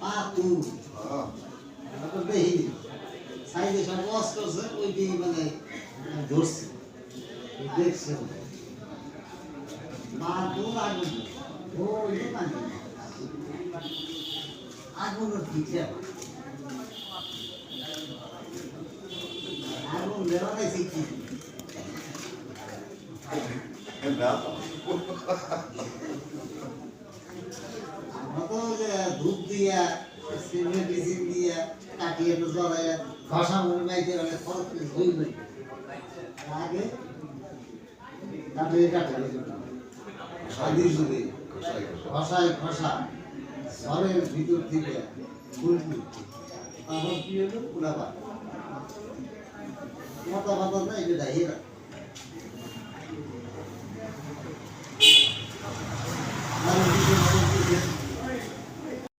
পাতু তো দেখিনি সাইডে সব ওয়াশ করছে ওই দিকে মানে ধরছে দেখছে পাতু আগুন ওই তো পানি আগুনের দিকে আগুন দেওয়া গেছে কি ধূপ দিয়া মেডিসিন দিয়া কাটিয়ে তো জড়াই ঘষা মনে মাইতে গেলে খরচ হই নাই আগে কাটিয়ে কাটিয়ে আদির যুগে ঘষায় ঘষা ঘরের ভিতর থেকে ফুলবি তখন কি হলো পুরা পাতা মাথা মাথা না এটা